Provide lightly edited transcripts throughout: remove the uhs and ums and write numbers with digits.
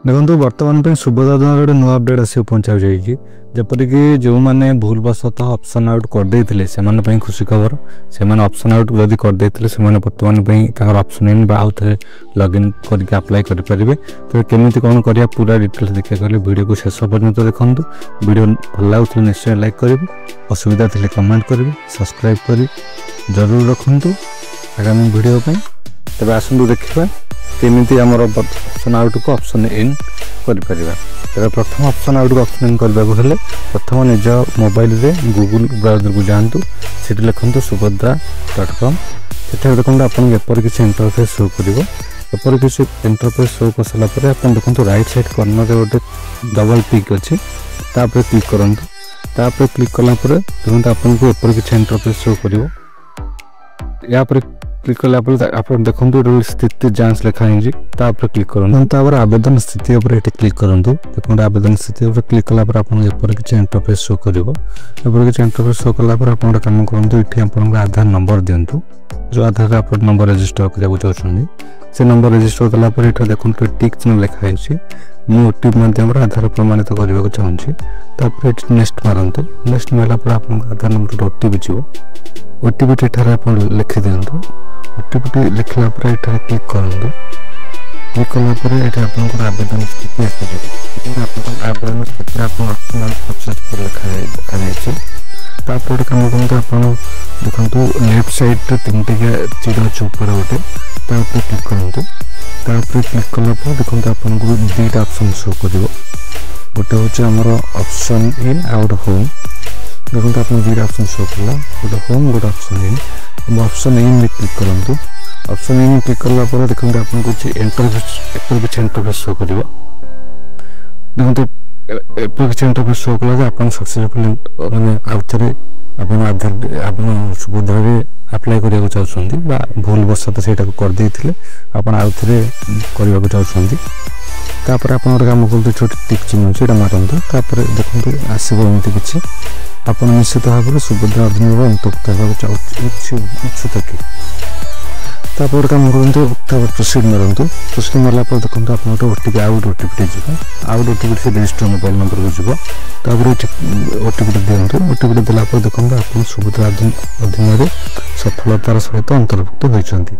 देखो बर्तमान सुभद्रा योजना गोटे नुआ अपडेट आस पहुंचा जाइए जपरिक जो मैंने भूलवशतः ऑप्शन आउट करदे से खुशी खबर से ऑप्शन आउट जब करदे बर्तमान ऑप्शन इन आउ थे लगइन करके अप्लाई करेंगे। तो केमी कौन करा पूरा डिटेल्स देखा गले वीडियो को शेष पर्यंत देखूँ। वीडियो भल लगुले निश्चय लाइक करेंगे, असुविधा थे कमेंट करेंगे, सब्सक्राइब कर जरूर रखुँ आगामी वीडियो तेज आसतु देखा केमी आमर ऑप्शन आउट को ऑप्शन इन कर प्रथम ऑप्शन आउट को ऑप्शन इन करने प्रथम निज मोबाइल रे गूगल ब्राउजर को जातु से लिखु सुभद्रा.com से देखो आपपर किसी इंटरफेस शो कर किसी इंटरफेस शो कर सारापर आप देखो राइट साइड कॉर्नर रे गोटे डबल टिक अच्छी क्लिक करूँ। क्लिक कलापर देखो आपको एपर किसी इंटरफेस शो कर क्लिक कला आप देखो स्थिति जांच लिखाई क्लिक करूँ। आवेदन स्थिति क्लिक करूँ। देखो आवेदन स्थिति क्लिक कलापर आप किसी इंटरफेस शो कर किसी इंटरफेस शो कलापर आप कम करूँ। ये आप आधार नंबर दिंतु जो आधार आप नंबर रजिस्टर करने चाहते से नंबर रजिस्टर कलापर ये देखो टिक चिन्ह लिखाई मु ओटीपी माध्यम आधार प्रमाणित करने को चाहूँगी। नेक्स्ट मारतु। नेक्स्ट मारापर आप आधार नंबर ओटीपी जीव ओटीपी आप लिखि दिंतु। ओटीपी लिखला क्लिक करूँ। क्लिक कलापर ये आप आवेदन स्थिति आवेदन स्थिति सक्सेसफुल लिखा तापर कम करते आप देखो लेफ्ट साइड तीन तीर अच्छे ऊपर गोटे क्लिक करूँ। क्लिक कलापर देखो आपको दुईटा ऑप्शन शो कर गोटे हूँ आमर ऑप्शन इन आउट होम। देखो आप दुईटा ऑप्शन शो कला गोटे होम गोटे ऑप्शन इन। ऑप्शन इन में क्लिक करूँ। ऑप्शन इन क्लिक कलापर देखो आपको इंटरफेस इंटरफेस शो कर देखो किसी इंटरफेस शो कला आप सक्सेसफुल मैंने आउ थे आधार आप सुभद्रा अप्लाई करने चाहते भूलवशत से करदे आप आउ थे करने चाहते आप कम कर छोटे टिक चिन्ह अच्छे मारतु। देखो आसमती किसी आप निश्चित भाव में सुभद्रा अधीन अंतर्भुक्त होगा इच्छुक कि तापर कम करूँ। प्रोसीड मारतु। प्रोसीड मारा देखो आप OTP out OTP out OTP से रजिस्टर मोबाइल नंबर को जीव ओटीपी दिंतु। ओटीपी देलापर देखो आप सुभद्रा अधीन सफलतार सहित अंतर्भुक्त होती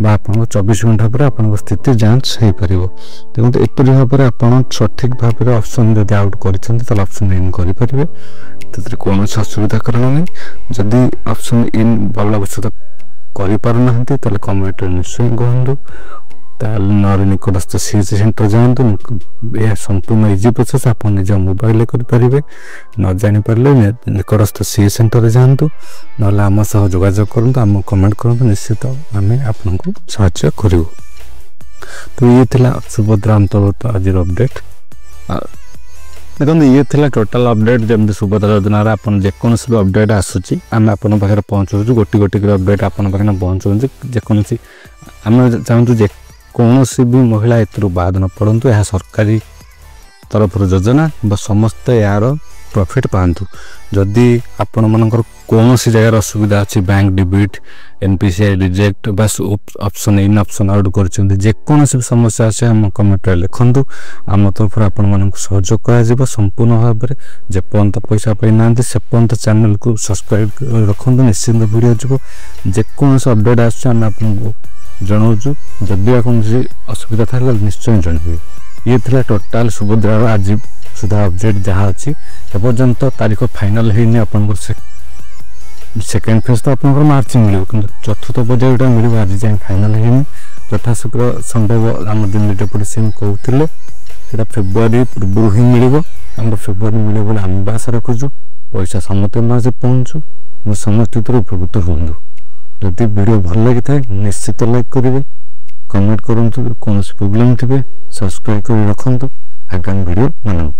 आप 24 घंटा पर आप स्थिति जांच हो पार। देखो एपरी भाव में आप सठिक भाव में ऑप्शन जब आउट कर ऑप्शन इन करेंगे कौन असुविधा कारण नहीं। जदि ऑप्शन इन भलवशत करना कमेंट निश्चय कहतु निकटस्थ सीएचसी सेंटर जातु। यह संपूर्ण इजी प्रोसेस आप निज मोबाइल करेंगे न जापर निकटस्थ सीएचसी सेंटर जातु ना आम सह जोगाजोग करूँ आम कमेंट करूँ निश्चित आम आपको साहाय्य करूँ। तो ये थिला सुभद्रा अंतर्गत आज अपडेट। देखो ये थिला टोटल अपडेट जमी सुभद्रा योजना आप जेकोसी अपडेट आसूँ आम आपन पाखे पहुँचाऊँ गोटी गोटी अपडेट आपन पाखे पहुँचाऊँ जेकोसी आम चाहूँ जे कौन भी महिला एथुरु बाद न पड़तु। यह सरकारी तरफ योजना समस्त यार प्रॉफिट पातु। जदि आपण मानकर कौन सी जगह असुविधा अच्छी बैंक डिबिट एनपीसीआई रिजेक्ट बस ऑप्शन इन ऑप्शन आउट करकोसी भी समस्या अच्छे आम कमेंट लिखु आम तरफ आपण मानक सहयोग कर संपूर्ण भाव में जेपर्यंत पैसा पाई ना से पर्यंत चैनल को सब्सक्राइब रखु निश्चिंत वीडियो जीव जेकोसी अपडेट आम आपको जनाऊँ। जदि कौन असुविधा था निश्चय जनइबे। ये थिला टोटाल सुभद्रा आज सुधा अपडेट जहाँ अच्छी एपर्यंत तारीख फाइनाल होनी आप सेकेंड फेज तो आप मार्च मिले कि चतुर्थ पर्याय जो मिले आज जाए फाइनाल होनी यथाशीघ्र संभव आम दिन रिपोर्ट से कहते फेब्रुआरी पूर्व ही मिले आम फेब्रुआरी मिले बोले आम आशा रखुचु पैसा समस्त मास पहुँचु मैं समस्त उपकृत हूँ। जदि वीडियो भल लगी था निश्चित लाइक करेंगे, कमेंट करूँ, कौन प्रोब्लेम थे सब्सक्राइब कर रखु आगामी वीडियो मानू।